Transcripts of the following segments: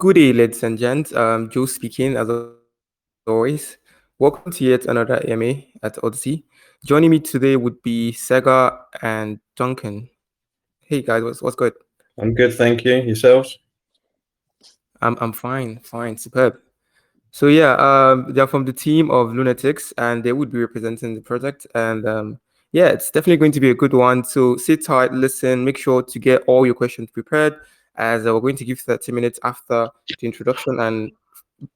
Good day, ladies and gents. Joe speaking, as always. Welcome to yet another AMA at ODYSSEY. Joining me today would be Sega and Duncan. Hey guys, what's good? I'm good, thank you. Yourselves? I'm fine, superb. So yeah, they're from the team of Lunatics, and they would be representing the project. And yeah, it's definitely going to be a good one. So sit tight, listen, make sure to get all your questions prepared, as we're going to give 30 minutes after the introduction and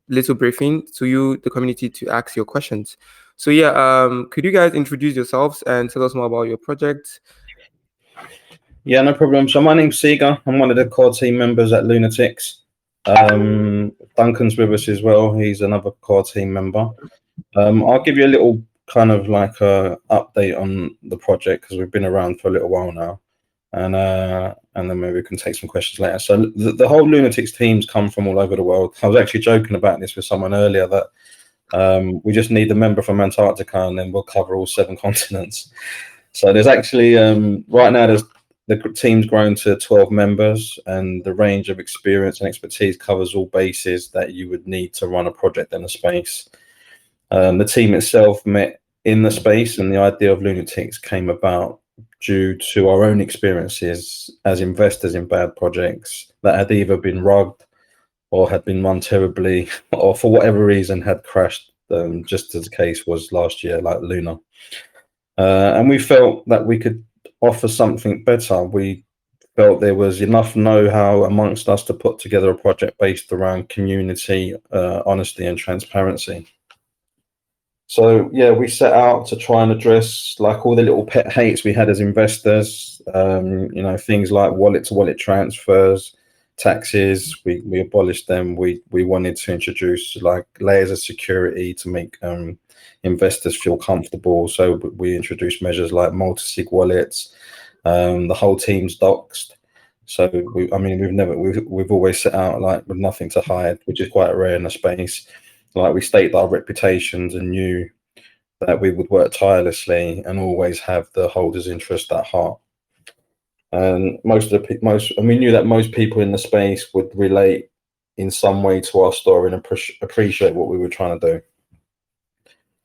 little briefing to you, the community, to ask your questions. So yeah, could you guys introduce yourselves and tell us more about your project? Yeah, no problem. So my name's Sega. I'm one of the core team members at Lunatics. Duncan's with us as well. He's another core team member. I'll give you a little kind of like a update on the project because we've been around for a little while now, and then maybe we can take some questions later. So the whole Lunatics teams come from all over the world. I was actually joking about this with someone earlier that we just need a member from Antarctica and then we'll cover all 7 continents. So there's actually right now the team's grown to 12 members, and the range of experience and expertise covers all bases that you would need to run a project in a space. The team itself met in the space, and the idea of Lunatics came about due to our own experiences as investors in bad projects that had either been rugged or had been run terribly, or for whatever reason had crashed, just as the case was last year, like Luna. And we felt that we could offer something better. We felt there was enough know-how amongst us to put together a project based around community, honesty and transparency. So yeah, we set out to try and address like all the little pet hates we had as investors, you know, things like wallet to wallet transfers, taxes. We abolished them. We wanted to introduce like layers of security to make investors feel comfortable. So we introduced measures like Multisig wallets. The whole team's doxed. So we've always set out like with nothing to hide, which is quite rare in the space. Like we staked our reputations and knew that we would work tirelessly and always have the holders' interest at heart. And we knew that most people in the space would relate in some way to our story and appreciate what we were trying to do.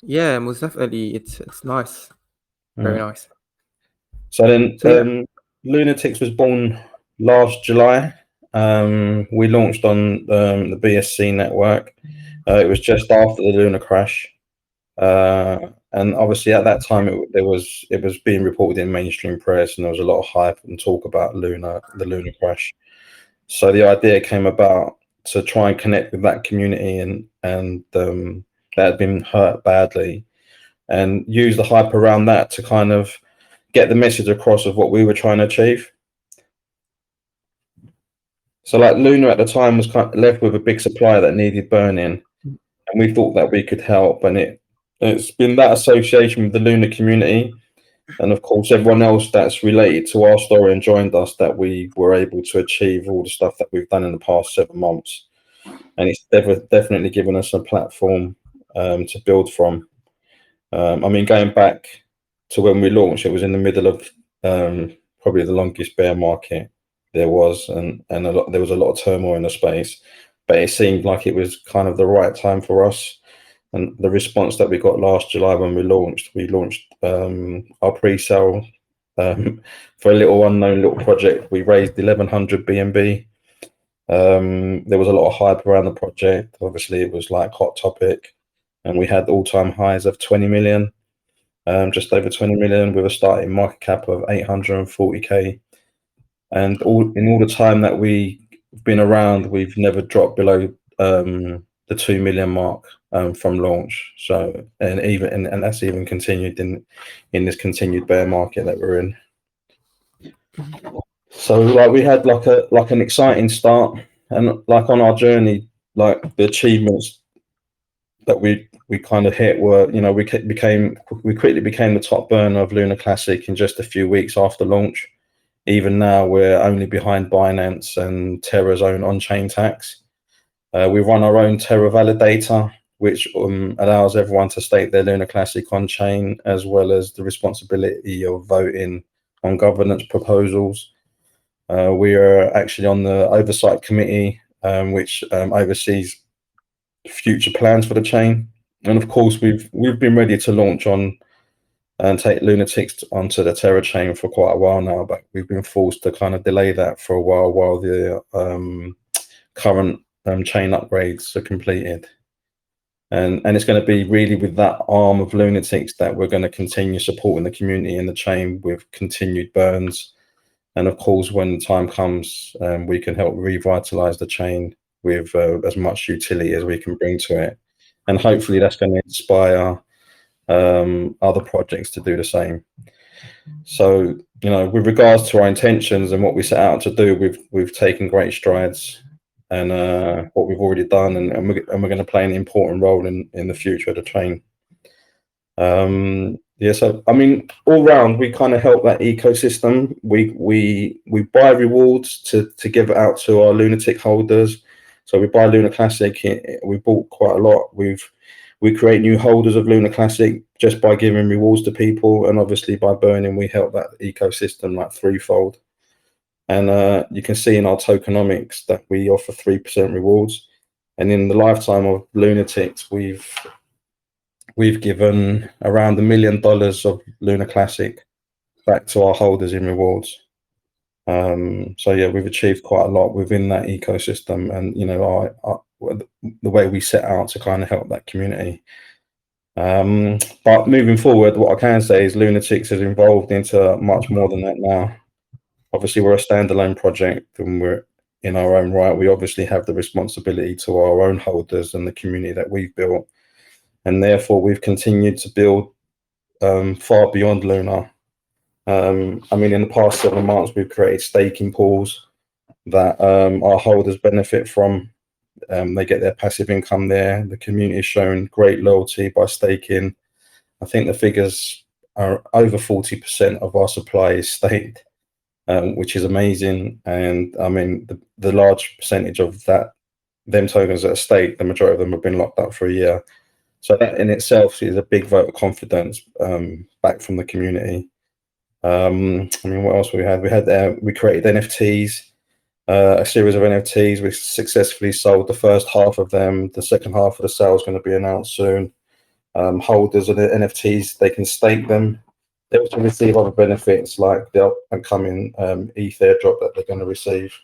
Yeah, most definitely. It's nice, very nice. So then, Lunatics was born last July. We launched on the BSC network. It was just after the Luna crash, and obviously at that time it was being reported in mainstream press, and there was a lot of hype and talk about the Luna crash. So the idea came about to try and connect with that community and that had been hurt badly, and use the hype around that to kind of get the message across of what we were trying to achieve. So like Luna at the time was kind of left with a big supply that needed burning, and we thought that we could help. And it's been that association with the Luna community, and of course everyone else that's related to our story and joined us, that we were able to achieve all the stuff that we've done in the past 7 months. And it's definitely given us a platform to build from. I mean, going back to when we launched, it was in the middle of probably the longest bear market there was, and there was a lot of turmoil in the space, but it seemed like it was kind of the right time for us. And the response that we got last July when we launched our pre-sale for a little unknown little project. We raised 1100 BNB. There was a lot of hype around the project. Obviously, it was like hot topic, and we had all-time highs of 20 million. Just over 20 million with a starting market cap of 840k. And in all the time that we've been around, we've never dropped below the 2 million mark from launch. So and that's even continued in this continued bear market that we're in. So like we had like an exciting start, and like on our journey, like the achievements that we kind of hit were, you know, we quickly became the top burner of Luna Classic in just a few weeks after launch. Even now, we're only behind Binance and Terra's own on-chain tax. We run our own Terra validator, which allows everyone to stake their Luna Classic on-chain, as well as the responsibility of voting on governance proposals. We are actually on the oversight committee which oversees future plans for the chain. And of course, we've been ready to launch on and take Lunatics onto the Terra chain for quite a while now, but we've been forced to kind of delay that for a while the current chain upgrades are completed. And it's going to be really with that arm of Lunatics that we're going to continue supporting the community and the chain with continued burns. And of course, when the time comes, we can help revitalize the chain with as much utility as we can bring to it. And hopefully that's going to inspire other projects to do the same. So, you know, with regards to our intentions and what we set out to do, we've taken great strides, and what we've already done, and we're going to play an important role in the future of the chain. Yeah, so I mean, all round we kind of help that ecosystem. We buy rewards to give it out to our Lunatic holders. So we buy Luna Classic. We bought quite a lot. We create new holders of Luna Classic just by giving rewards to people, and obviously by burning, we help that ecosystem like threefold. And you can see in our tokenomics that we offer 3% rewards. And in the lifetime of Lunatics, we've given around $1 million of Luna Classic back to our holders in rewards. So yeah, we've achieved quite a lot within that ecosystem, and you know, the way we set out to kind of help that community. But moving forward, what I can say is Lunatics has evolved into much more than that now. Obviously, we're a standalone project, and we're in our own right. We obviously have the responsibility to our own holders and the community that we've built, and therefore we've continued to build far beyond Luna. I mean, in the past 7 months, we've created staking pools that our holders benefit from. They get their passive income there. The community has shown great loyalty by staking. I think the figures are over 40% of our supply is staked, which is amazing. And I mean, the large percentage of them tokens that are staked, the majority of them have been locked up for a year. So that in itself is a big vote of confidence back from the community. I mean, what else we had? We created NFTs, a series of NFTs. We successfully sold the first half of them. The second half of the sale is going to be announced soon. Holders of the NFTs, they can stake them. They also receive other benefits like the upcoming ETH airdrop that they're going to receive.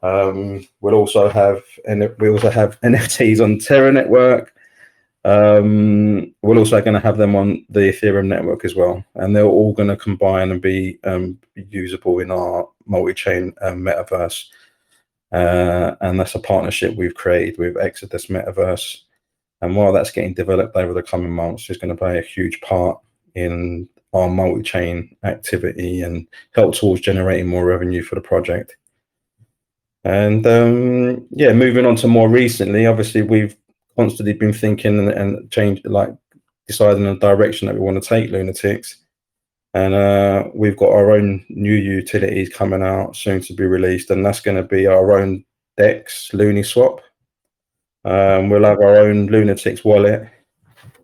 We'll also have NFTs on Terra network. We're also going to have them on the Ethereum network as well, and they're all going to combine and be usable in our multi-chain metaverse. And that's a partnership we've created with Exodus Metaverse. And while that's getting developed over the coming months, it's going to play a huge part in our multi-chain activity and help towards generating more revenue for the project. And yeah, moving on to more recently, obviously we've constantly been thinking and deciding the direction that we want to take Lunatics. And we've got our own new utilities coming out soon to be released, and that's going to be our own DEX LuniSwap. We'll have our own Lunatics Wallet,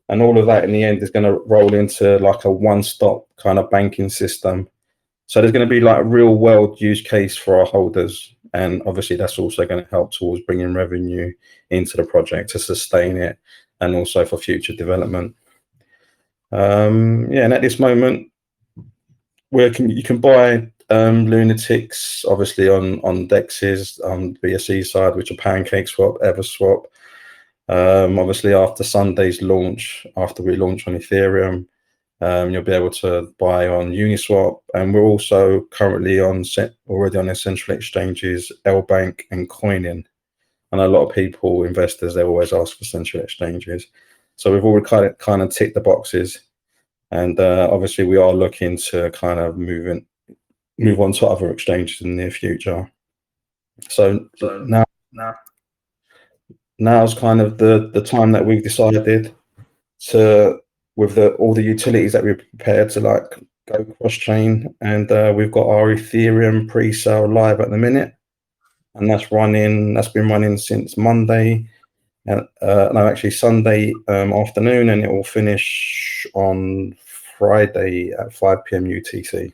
and all of that in the end is going to roll into like a one-stop kind of banking system. So there's going to be like a real world use case for our holders. And obviously that's also going to help towards bringing revenue into the project to sustain it, and also for future development. Yeah, and at this moment, you can buy Lunatics obviously on DEXs, on BSC side, which are PancakeSwap, EverSwap. Obviously after Sunday's launch, after we launch on Ethereum, you'll be able to buy on Uniswap, and we're also currently already on essential exchanges, LBank and Coinin. And a lot of people, investors, they always ask for central exchanges. So we've already kind of ticked the boxes, and obviously we are looking to kind of move on to other exchanges in the near future. So now's kind of the time that we've decided to, with all the utilities that we're prepared to like go cross chain, and we've got our Ethereum pre-sale live at the minute, and that's been running since Monday, and no, actually Sunday afternoon, and it will finish on Friday at 5 p.m. UTC.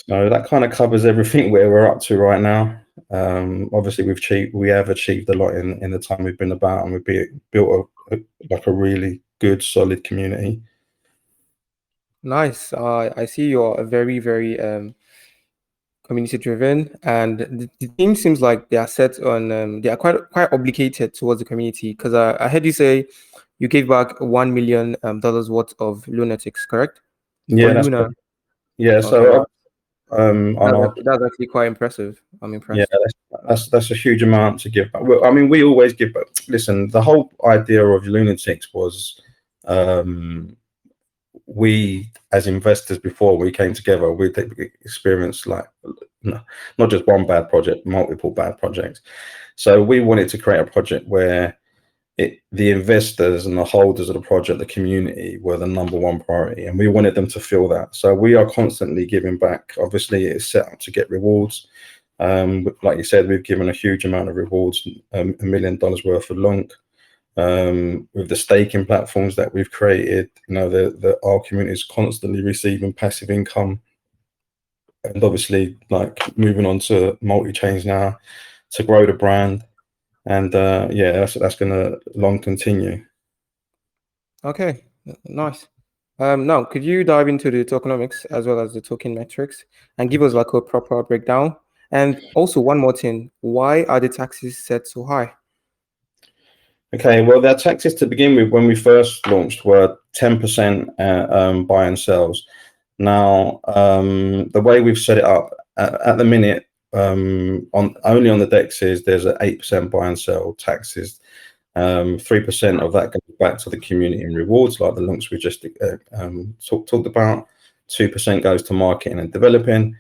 So that kind of covers everything where we're up to right now. Obviously, we have achieved a lot in the time we've been about, and we've built a really good, solid community. Nice. I see you're a very community driven, and the team seems like they are set on. They are quite obligated towards the community, because I heard you say you gave back $1 million worth of Lunatics, correct? Or Yeah, that's Luna. correct. Yeah. Okay, So on our that's actually quite impressive. I'm yeah, impressed. that's a huge amount to give back. Well, I mean, we always give back. Listen, the whole idea of Lunatics was, we as investors, before we came together, we experienced like not just one bad project, multiple bad projects. So we wanted to create a project where the investors and the holders of the project, the community, were the #1 priority, and we wanted them to feel that. So we are constantly giving back. Obviously, it's set up to get rewards. Like you said, we've given a huge amount of rewards, $1 million worth of LUNC. With the staking platforms that we've created, our community is constantly receiving passive income, and obviously, like, moving on to multi-chains now to grow the brand. And yeah, that's going to long continue. Okay, nice. Now, could you dive into the tokenomics as well as the token metrics and give us like a proper breakdown? And also one more thing, why are the taxes set so high? Okay, well, their taxes to begin with, when we first launched, were 10% buy and sells. Now, the way we've set it up at the minute, only on the DEXs, there's an 8% buy and sell taxes. 3% of that goes back to the community and rewards, like the links we just talked about. 2% goes to marketing and developing.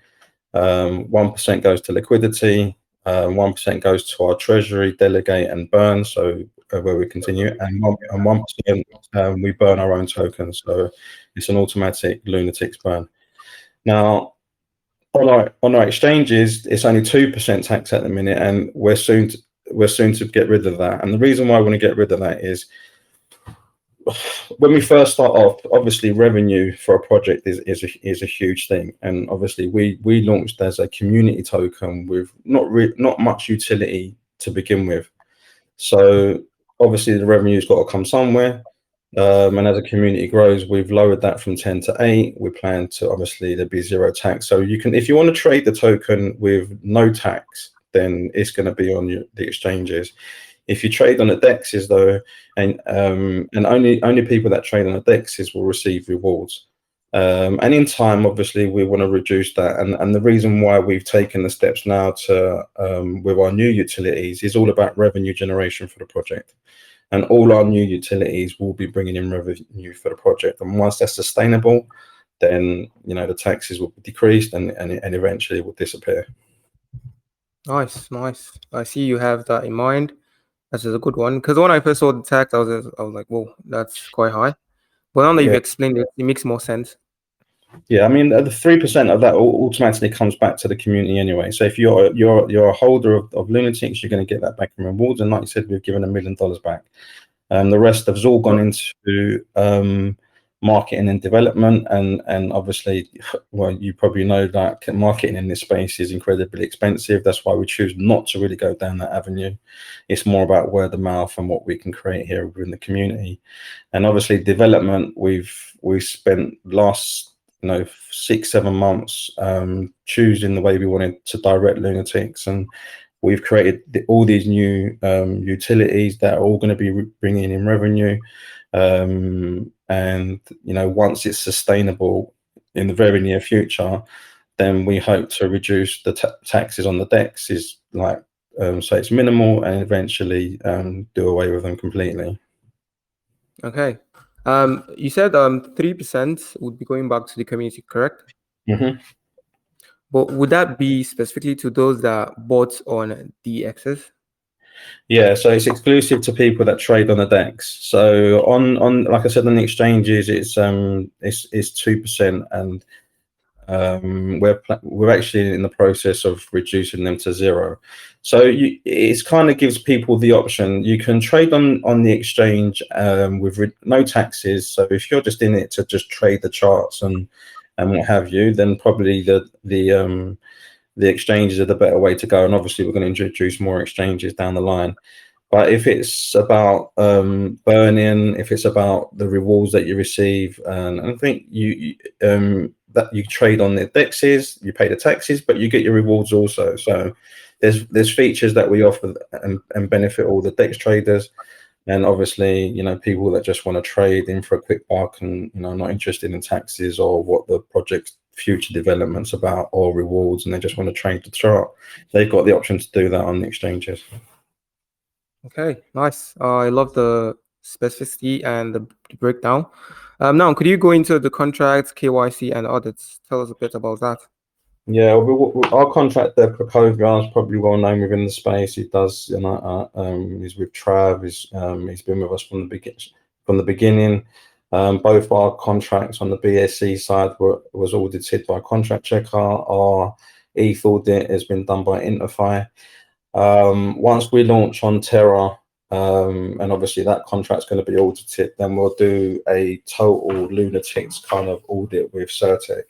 1% goes to liquidity. 1% goes to our treasury, delegate, and burn. So where we continue, and 1% we burn our own tokens. So it's an automatic Lunatics burn. Now, on our exchanges, it's only 2% tax at the minute, and we're soon to get rid of that. And the reason why I want to get rid of that is, when we first start off, obviously revenue for a project is a huge thing, and obviously we launched as a community token with not much utility to begin with. So obviously the revenue's got to come somewhere. And as a community grows, we've lowered that from 10 to 8. We plan to, obviously, there be 0 tax. So you can, if you want to trade the token with no tax, then it's going to be on the exchanges. If you trade on the DEXs, though, and only people that trade on the DEXs will receive rewards. And in time, obviously, we want to reduce that. And the reason why we've taken the steps now to with our new utilities is all about revenue generation for the project. And all our new utilities will be bringing in revenue for the project. And once that's sustainable, then the taxes will be decreased, and eventually will disappear. Nice. I see you have that in mind. That's a good one. Because when I first saw the tax, I was like, whoa, that's quite high. But now that you've explained it, it makes more sense. Yeah, I mean, the 3% of that automatically comes back to the community anyway. So if you're a holder of Lunatics, you're going to get that back in rewards. And like you said, we've given $1 million back. The rest has all gone into marketing and development, and obviously, well, you probably know that marketing in this space is incredibly expensive. That's why we choose not to really go down that avenue. It's more about word of mouth and what we can create here within the community. And obviously, development, we've spent last 6-7 months choosing the way we wanted to direct Lunatics, and we've created all these new utilities that are all going to be bringing in revenue. And once it's sustainable in the very near future, then we hope to reduce the taxes on the DEX, is like so it's minimal, and eventually do away with them completely. Okay. You said 3% would be going back to the community, correct? Mm-hmm. But would that be specifically to those that bought on DXs? Yeah, so it's exclusive to people that trade on the DEX. So on like I said, on the exchanges, it's 2%, and we're actually in the process of reducing them to 0. So it kind of gives people the option. You can trade on the exchange with no taxes. So if you're just in it to just trade the charts and what have you, then probably the the exchanges are the better way to go. And obviously, we're going to introduce more exchanges down the line. But if it's about burning, if it's about the rewards that you receive, and I think that you trade on the dexes, you pay the taxes, but you get your rewards also. So there's features that we offer and benefit all the dex traders, and obviously, you know, people that just want to trade in for a quick buck and, you know, not interested in taxes or what the project's future development's about or rewards, and they just want to trade the chart. They've got the option to do that on the exchanges. Okay, nice. I love the specificity and the breakdown. Now, could you go into the contracts, KYC, and audits? Tell us a bit about that. Yeah, our contractor Krakovia is probably well known within the space. He does, you know, he's with Trav. He's been with us from the beginning. Both our contracts on the BSC side was audited by Contract Checker. Our ETH audit has been done by Interfi. Once we launch on Terra, and obviously that contract's going to be audited, then we'll do a total Lunatics kind of audit with Certec.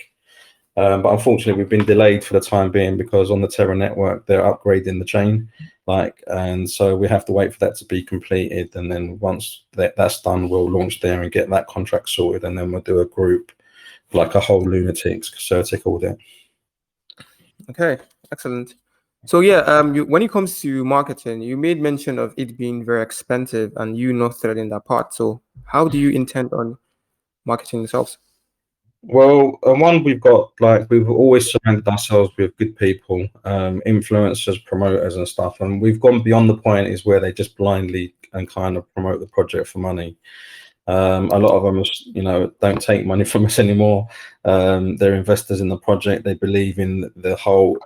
But unfortunately, we've been delayed for the time being because on the Terra network, they're upgrading the chain, and so we have to wait for that to be completed. And then once that's done, we'll launch there and get that contract sorted. And then we'll do a group, like a whole Lunatics Certec audit. Okay, excellent. So yeah, when it comes to marketing, you made mention of it being very expensive and you not threading that part. So how do you intend on marketing yourselves? Well, one, we've always surrounded ourselves with good people, influencers, promoters, and stuff. And we've gone beyond the point is where they just blindly and kind of promote the project for money. A lot of them, you know, don't take money from us anymore. They're investors in the project. They believe in the whole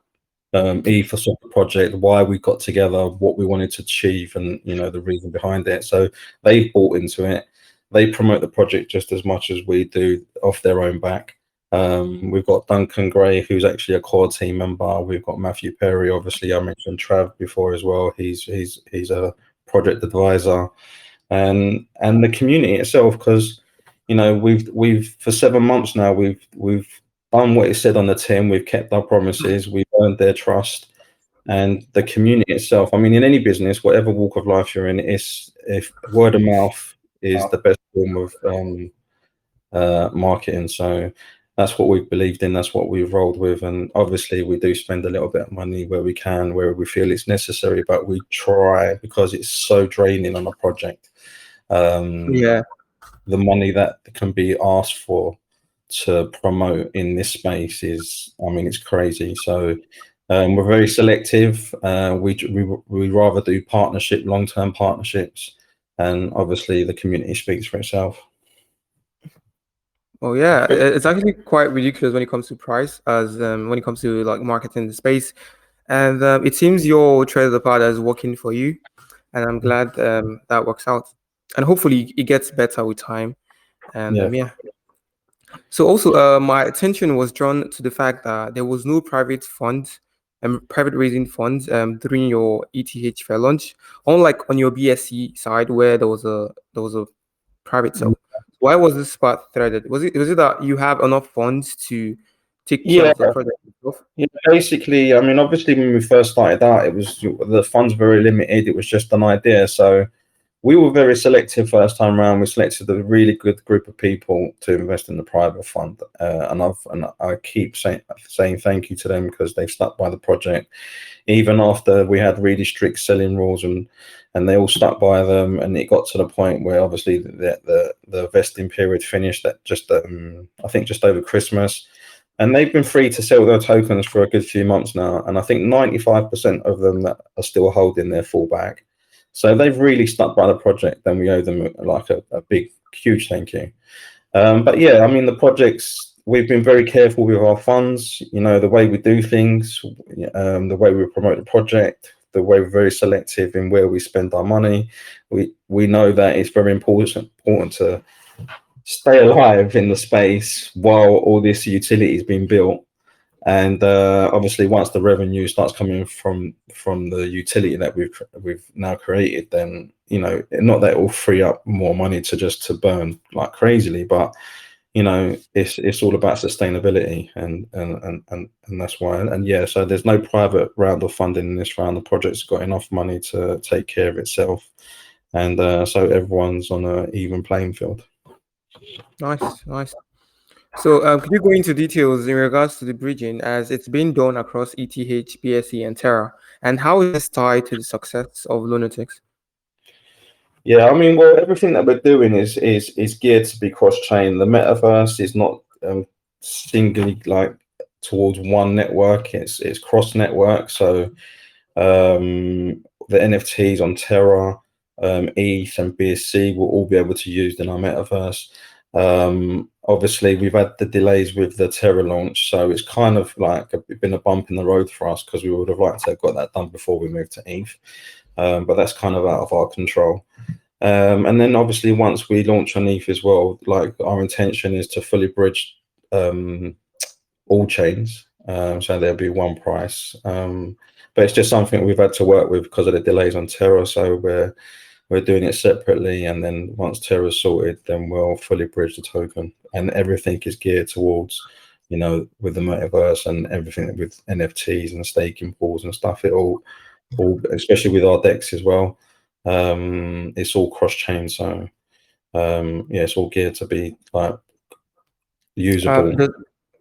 ethos of the project, why we got together, what we wanted to achieve, and, you know, the reason behind it. So they bought into it. They promote the project just as much as we do off their own back. We've got Duncan Gray, who's actually a core team member. We've got Matthew Perry, obviously I mentioned Trav before as well. He's a project advisor, and the community itself, because, you know, we've for 7 months now we've done what it said on the tin. We've kept our promises. We've earned their trust, and the community itself. I mean, in any business, whatever walk of life you're in, if word of mouth is the best form of marketing. So that's what we've believed in. That's what we've rolled with. And obviously, we do spend a little bit of money where we can, where we feel it's necessary. But we try, because it's so draining on a project. Yeah. The money that can be asked for to promote in this space is, I mean, it's crazy. So we're very selective. We rather do long-term partnerships, and obviously the community speaks for itself. Oh yeah, it's actually quite ridiculous when it comes to price, as when it comes to like marketing the space, and it seems your trade part is working for you, and I'm glad that works out, and hopefully it gets better with time, and yeah. So also, my attention was drawn to the fact that there was no private funds, private raising funds during your ETH fair launch, unlike on your BSC side where there was a private sale. Why was this part threaded? Was it that you have enough funds to take care of the project itself? Yeah, basically, I mean, obviously when we first started out, it was the funds very limited. It was just an idea. So we were very selective first time around. We selected a really good group of people to invest in the private fund, and I keep saying thank you to them, because they've stuck by the project even after we had really strict selling rules, and they all stuck by them. And it got to the point where obviously the vesting period finished at I think just over Christmas, and they've been free to sell their tokens for a good few months now. And I think 95% of them that are still holding their fallback. So they've really stuck by the project, and we owe them like a big, huge thank you. But yeah, I mean, the projects, we've been very careful with our funds, you know, the way we do things, the way we promote the project, the way we're very selective in where we spend our money. We know that it's very important to stay alive in the space while all this utility is being built. And obviously, once the revenue starts coming from the utility that we've now created, then, you know, not that it will free up more money to burn like crazily, but, it's all about sustainability, and that's why. And yeah, so there's no private round of funding in this round. The project's got enough money to take care of itself, and so everyone's on an even playing field. Nice, nice. So, could you go into details in regards to the bridging as it's being done across ETH, BSC, and Terra, and how is this tied to the success of Lunatics? Yeah, I mean, well, everything that we're doing is geared to be cross-chain. The metaverse is not singly like towards one network. It's cross-network. So the NFTs on Terra, ETH, and BSC will all be able to use in our metaverse. Obviously, we've had the delays with the Terra launch, so it's kind of like been a bump in the road for us because we would have liked to have got that done before we moved to ETH. But that's kind of out of our control. And then obviously once we launch on ETH as well, like our intention is to fully bridge all chains. So there'll be one price. But it's just something we've had to work with because of the delays on Terra. So we're doing it separately, and then once Terra's sorted, then we'll fully bridge the token, and everything is geared towards, with the metaverse and everything with NFTs and staking pools and stuff. It all especially with our decks as well. It's all cross-chain, so yeah, it's all geared to be like usable.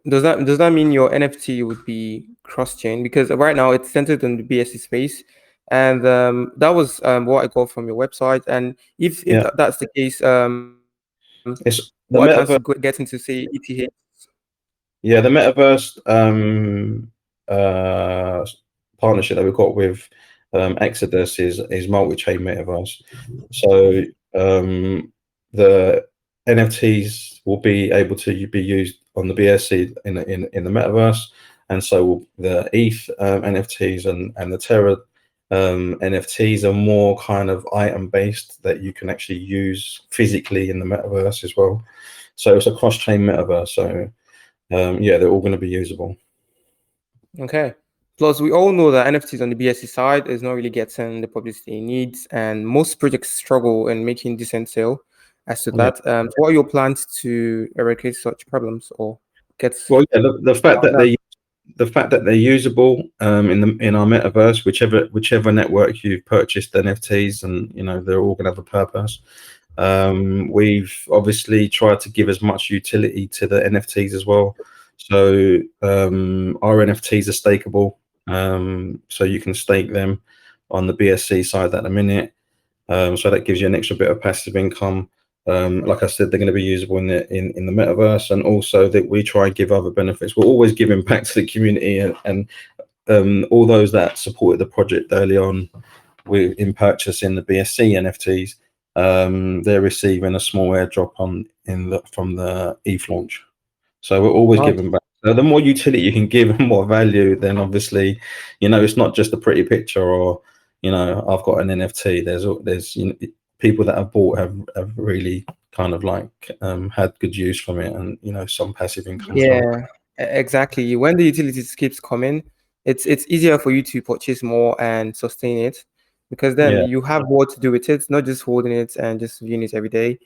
Does that mean your NFT would be cross-chain? Because right now it's centered on the BSC space, and that was what I got from your website. And if that's the case, It's the what are plans to metaverse. get into, say, ETH? Yeah, the metaverse partnership that we've got with Exodus is multi-chain metaverse. So the NFTs will be able to be used on the BSC in the metaverse, and so will the ETH NFTs and the Terra NFTs are more kind of item based that you can actually use physically in the metaverse as well. So it's a cross-chain metaverse. So yeah, they're all going to be usable. Okay. Plus, we all know that NFTs on the BSC side is not really getting the publicity it needs, and most projects struggle in making decent sale as to that. So what are your plans to eradicate such problems or get? Well, yeah, the fact that they're usable in our metaverse, whichever network you've purchased NFTs, and they're all going to have a purpose. We've obviously tried to give as much utility to the NFTs as well. So our NFTs are stakeable, so you can stake them on the BSC side at the minute. So that gives you an extra bit of passive income. Like I said, they're going to be usable in the metaverse, and also that we try and give other benefits. We're always giving back to the community, and all those that supported the project early on in purchasing the BSC NFTs. They're receiving a small airdrop from the ETH launch. So we're always giving back. So the more utility you can give and more value, then obviously, it's not just a pretty picture or, I've got an NFT. There's people that have bought have really kind of like had good use from it, and some passive income as well. Exactly. When the utilities keeps coming, it's easier for you to purchase more and sustain it, because then you have what to do with it, not just holding it and just viewing it every day.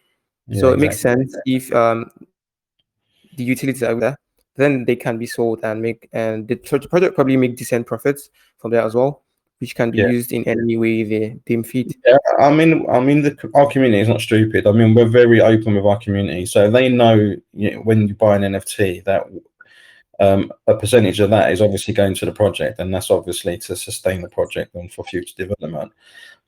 So it makes sense if the utilities are there, then they can be sold and the project probably make decent profits from there as well, which can be used in any way they deem fit. Yeah, I mean, our community is not stupid. I mean, we're very open with our community, so they know, when you buy an NFT that a percentage of that is obviously going to the project, and that's obviously to sustain the project and for future development.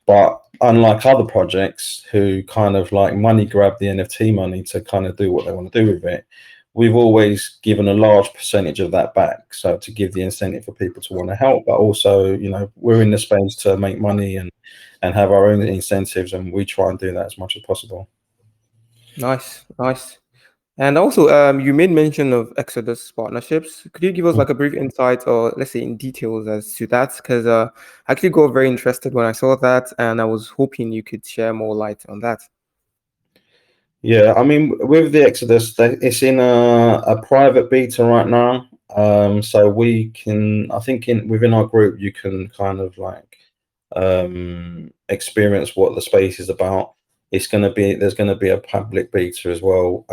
But unlike other projects who kind of like money grab the NFT money to kind of do what they want to do with it, we've always given a large percentage of that back. So to give the incentive for people to want to help, but also, we're in the space to make money and have our own incentives, and we try and do that as much as possible. Nice. And also, you made mention of Exodus partnerships. Could you give us like a brief insight, or let's say in details as to that? Because I actually got very interested when I saw that, and I was hoping you could share more light on that. Yeah, I mean, with the Exodus, it's in a private beta right now. So we can, I think, within our group, you can kind of like experience what the space is about. there's going to be a public beta as well.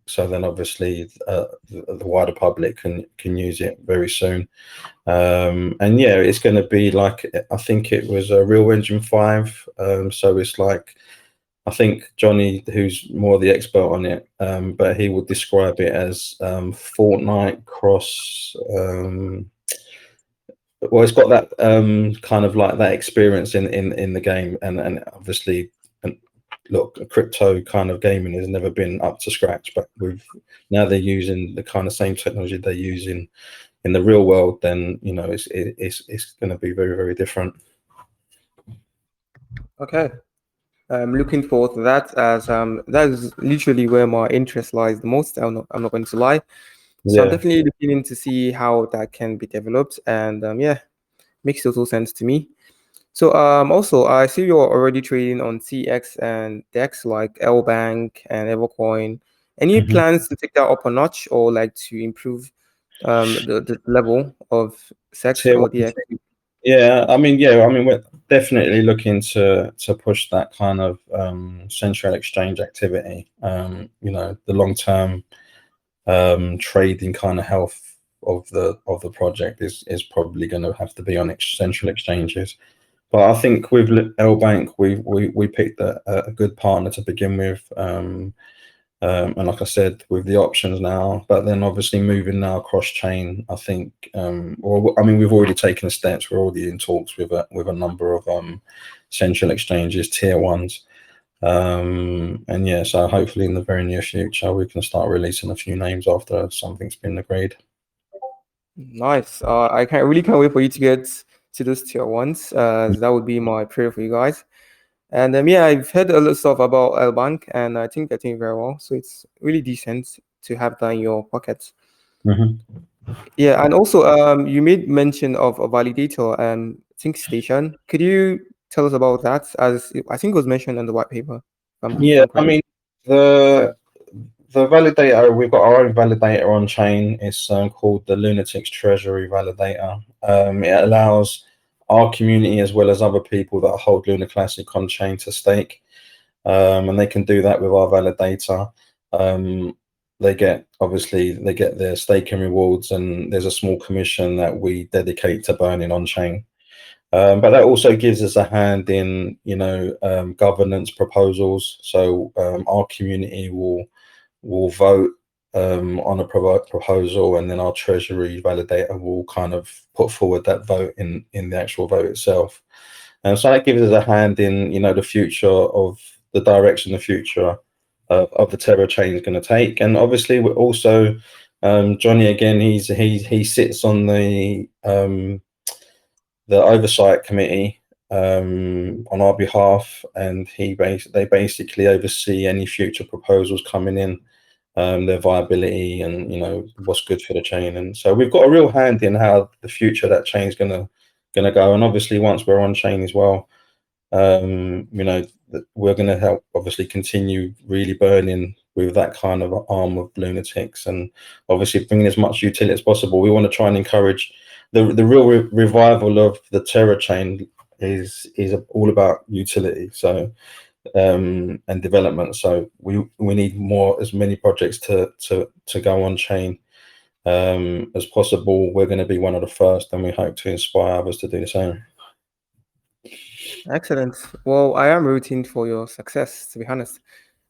So then obviously the wider public can use it very soon. And yeah, it's going to be like, I think it was a Real Engine 5. So it's like, I think Johnny, who's more the expert on it, but he would describe it as Fortnite cross. Well, it's got that kind of like that experience in the game, and obviously, look, crypto kind of gaming has never been up to scratch, but now they're using the kind of same technology they use in the real world. Then it's going to be very, very different. Okay. I'm looking forward to that, as that is literally where my interest lies the most. I'm not going to lie. So I'm Yeah. definitely looking in to see how that can be developed, and yeah, makes total sense to me. So also I see you're already trading on CX and DEX like LBank and Evercoin. Any Mhm. plans to take that up a notch, or like to improve the level of SEX Tier or one. DX? Yeah, I mean, we're definitely looking to push that kind of central exchange activity. The long term trading kind of health of the project is probably going to have to be on central exchanges. But I think with LBank, we picked a good partner to begin with. And like I said, with the options now, but then obviously moving now across chain, I think, we've already taken the steps. We're already in talks with a number of central exchanges, tier ones, and yeah, so hopefully in the very near future we can start releasing a few names after something's been agreed. Nice. I can't wait for you to get to those tier ones. That would be my prayer for you guys. And yeah, I've heard a lot of stuff about L Bank, and I think they're doing very well. So it's really decent to have that in your pocket. Mm-hmm. Yeah, and also you made mention of a validator, Think Station. Could you tell us about that? As I think it was mentioned in the white paper, if Yeah, I'm I correct. mean, the validator, we've got our own validator on chain. It's called the Lunatics Treasury Validator. It allows our community as well as other people that hold Luna Classic on chain to stake, and they can do that with our validator. They get their staking rewards, and there's a small commission that we dedicate to burning on chain. But that also gives us a hand in, governance proposals. So our community will vote on a proposal, and then our treasury validator will kind of put forward that vote in the actual vote itself. And so that gives us a hand in, the future of the direction the future of the Terra chain is going to take. And obviously, we're also Johnny again. He sits on the oversight committee on our behalf, and they basically oversee any future proposals coming in, their viability, and what's good for the chain. And so we've got a real hand in how the future of that chain is gonna go. And obviously, once we're on chain as well, we're going to help obviously continue really burning with that kind of arm of Lunatics, and obviously bringing as much utility as possible. We want to try and encourage the real revival of the Terra chain is all about utility, so and development. So we need as many projects to go on chain as possible. We're going to be one of the first, and we hope to inspire others to do the same. Excellent. Well, I am rooting for your success, to be honest.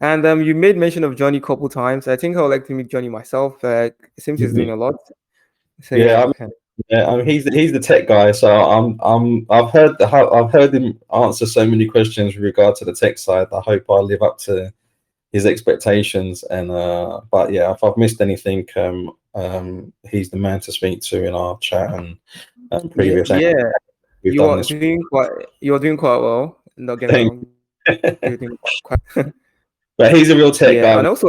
And you made mention of Johnny a couple times. I think I would like to meet Johnny myself. It seems he's doing a lot. So Yeah, yeah. he's the tech guy. So I've heard him answer so many questions with regard to the tech side. I hope I live up to his expectations. And but yeah, if I've missed anything, he's the man to speak to in our chat and previous. Yeah, We've done this. you are doing quite well. Not get me Thing. wrong. You're doing quite But he's a real tech yeah, guy, and also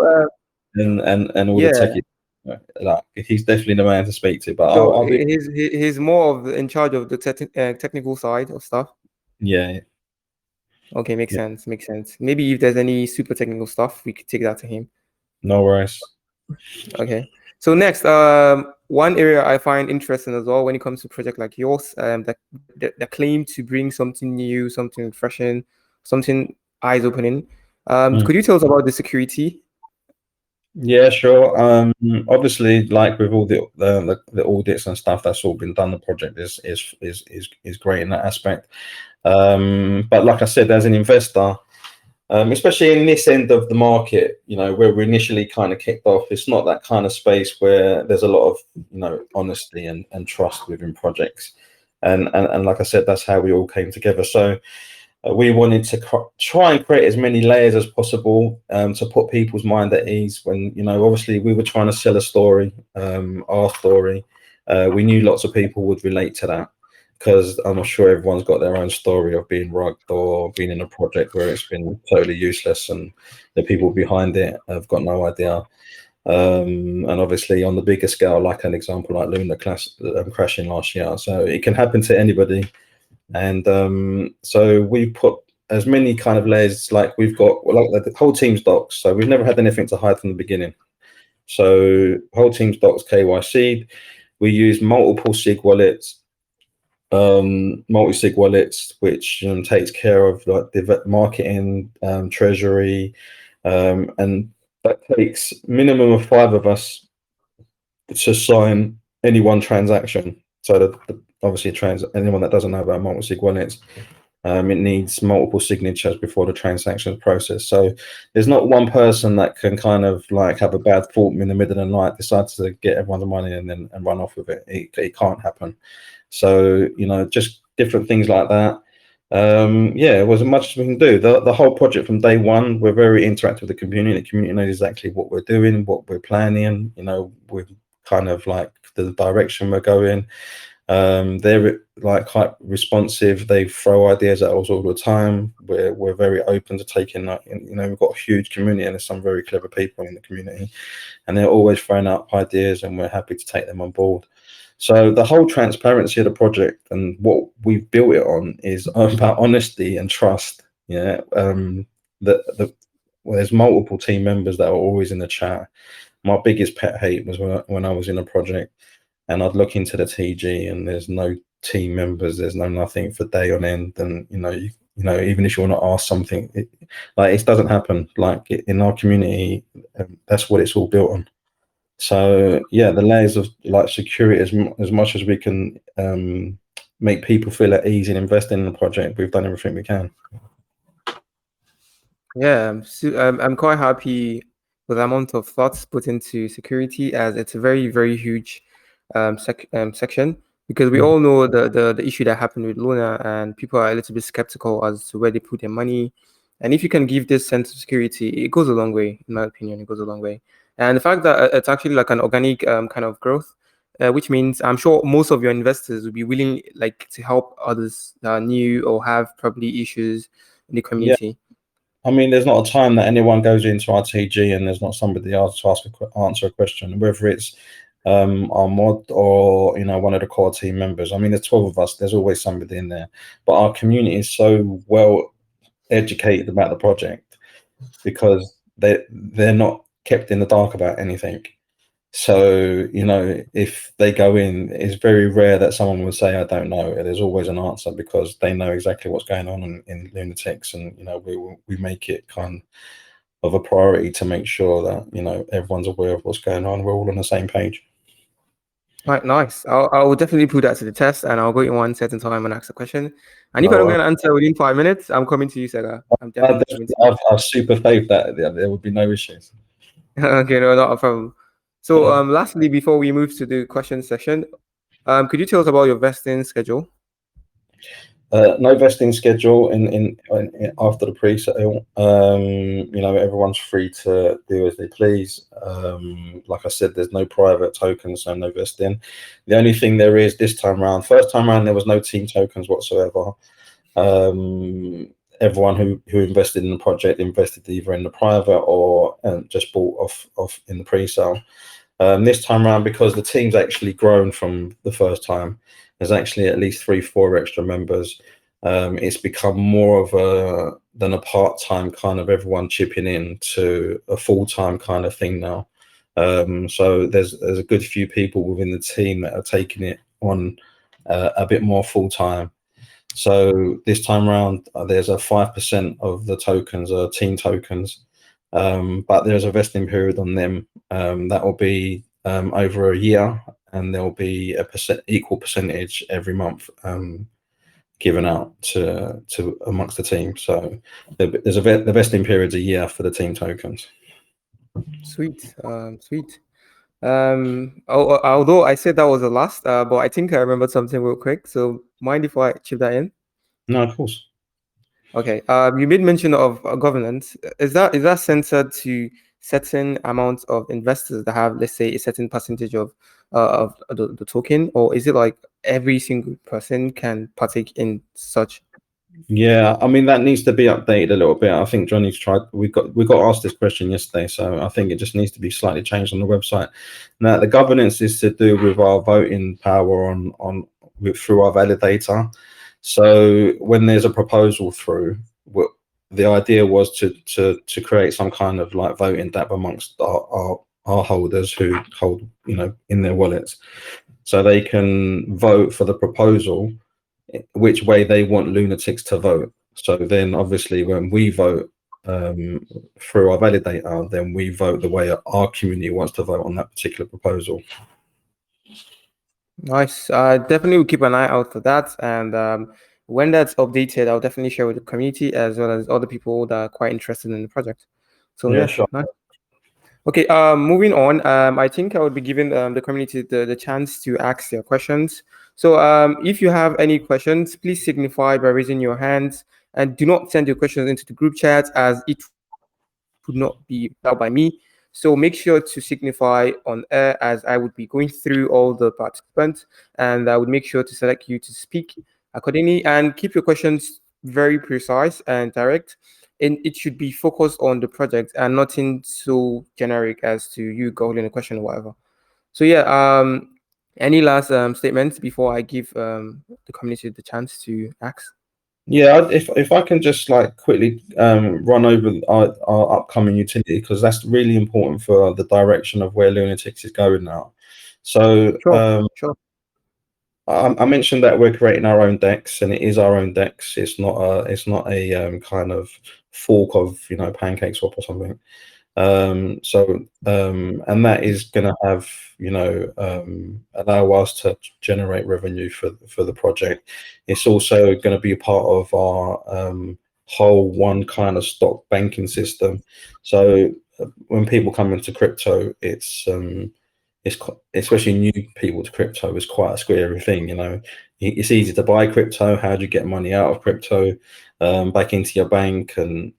and all the yeah. techie. Like he's definitely the man to speak to. But So I'll be he's more of in charge of the technical side of stuff. yeah. Okay, makes sense. Makes sense. Maybe if there's any super technical stuff, we could take that to him. No worries. Okay. So next, one area I find interesting as well when it comes to project like yours, the claim to bring something new, something refreshing, something eyes opening. Could you tell us about the security? Yeah, sure. Obviously, like with all the audits and stuff that's all been done, the project is great in that aspect. But like I said, as an investor, especially in this end of the market, where we initially kind of kicked off, it's not that kind of space where there's a lot of honesty and trust within projects. And like I said, that's how we all came together. So we wanted to try and create as many layers as possible to put people's mind at ease when, obviously we were trying to sell a story, our story. We knew lots of people would relate to that because I'm sure everyone's got their own story of being rugged or being in a project where it's been totally useless and the people behind it have got no idea. And obviously on the bigger scale, like an example like Luna crashing last year. So it can happen to anybody. And so we put as many kind of layers, like we've got like the whole team's docs. So we've never had anything to hide from the beginning. So whole team's docs KYC. We use multiple SIG wallets, multi-sig wallets, which takes care of like the marketing, treasury, and that takes minimum of 5 of us to sign any one transaction. So that obviously anyone that doesn't know about multi-sig wallets, it needs multiple signatures before the transaction is processed. So there's not one person that can kind of like have a bad thought in the middle of the night, decide to get everyone's money and run off with it. It can't happen. So just different things like that. Yeah, it was as much as we can do. The whole project from day one, we're very interactive with the community. The community knows exactly what we're doing, what we're planning. We're kind of like the direction we're going. They're like quite responsive. They throw ideas at us all the time. We're very open to taking that. We've got a huge community and there's some very clever people in the community, and they're always throwing out ideas, and we're happy to take them on board. So the whole transparency of the project and what we've built it on is about honesty and trust. Yeah. There's multiple team members that are always in the chat. My biggest pet hate was when I was in a project and I'd look into the TG and there's no team members, there's no nothing for day on end. And, even if you want to ask something, it doesn't happen. Like in our community, that's what it's all built on. So yeah, the layers of like security, as much as we can make people feel at ease in investing in the project, we've done everything we can. Yeah, I'm quite happy with the amount of thoughts put into security, as it's a very, very huge section, because we all know the issue that happened with Luna, and people are a little bit skeptical as to where they put their money. And if you can give this sense of security, it goes a long way, in my opinion. It goes a long way. And the fact that it's actually like an organic kind of growth, which means I'm sure most of your investors will be willing like to help others that are new or have probably issues in the community. Yeah. I mean, there's not a time that anyone goes into our TG and there's not somebody else to answer a question, whether it's our mod or one of the core team members. I mean, there's 12 of us. There's always somebody in there, but our community is so well educated about the project because they're not kept in the dark about anything. So if they go in, it's very rare that someone will say I don't know. There's always an answer because they know exactly what's going on in Lunatics, and we make it kind of a priority to make sure that everyone's aware of what's going on. We're all on the same page. Right, nice. I will definitely put that to the test, and I'll go in one certain time and ask a question. And if I don't get an answer within 5 minutes, I'm coming to you, Sega. I'm definitely coming to you. I've super faith that there would be no issues. Okay, no, not a problem. So, lastly, before we move to the question section, could you tell us about your vesting schedule? No vesting schedule in after the pre-sale. Everyone's free to do as they please. Like I said, there's no private tokens, so no vesting. The only thing there is this time around, first time around, there was no team tokens whatsoever. Everyone who invested in the project invested either in the private or just bought off in the pre-sale. This time around, because the team's actually grown from the first time, there's actually at least 3-4 extra members. It's become more of than a part-time kind of everyone chipping in to a full-time kind of thing now. So there's a good few people within the team that are taking it on a bit more full-time. So this time around, there's a 5% of the tokens are team tokens, but there's a vesting period on them. That will be over a year, and there'll be a equal percentage every month given out to amongst the team. So there's the vesting period's a year for the team tokens. Sweet, sweet. Although I said that was the last, but I think I remembered something real quick. So mind if I chip that in? No, of course. Okay. You made mention of governance. Is that censored to certain amounts of investors that have, let's say, a certain percentage of the token, or is it like every single person can partake in such? Yeah, I mean that needs to be updated a little bit. I think Johnny's tried. We got asked this question yesterday, so I think it just needs to be slightly changed on the website. Now, the governance is to do with our voting power through our validator. So when there's a proposal through, the idea was to create some kind of like voting tab amongst our holders who hold, in their wallets, so they can vote for the proposal which way they want Lunatics to vote. So then obviously when we vote through our validator, then we vote the way our community wants to vote on that particular proposal. Nice. Definitely will keep an eye out for that. And when that's updated, I'll definitely share with the community as well as other people that are quite interested in the project. So Yeah, sure. nice. Okay, moving on. I think I would be giving the community the chance to ask their questions. So if you have any questions, please signify by raising your hands, and do not send your questions into the group chat as it would not be out by me. So make sure to signify on air as I would be going through all the participants, and I would make sure to select you to speak accordingly, and keep your questions very precise and direct. And it should be focused on the project and nothing so generic as to you holding a question or whatever. So yeah, any last statements before I give the community the chance to ask? Yeah, if I can just like quickly run over our upcoming utility, because that's really important for the direction of where Lunatics is going now. So Sure. I mentioned that we're creating our own DEX, and it is our own DEX. It's not a kind of fork of PancakeSwap or something. And that is going to have allow us to generate revenue for the project. It's also going to be a part of our whole one kind of stock banking system. So when people come into crypto, it's especially new people to crypto is quite a scary thing. It's easy to buy crypto. How do you get money out of crypto back into your bank? And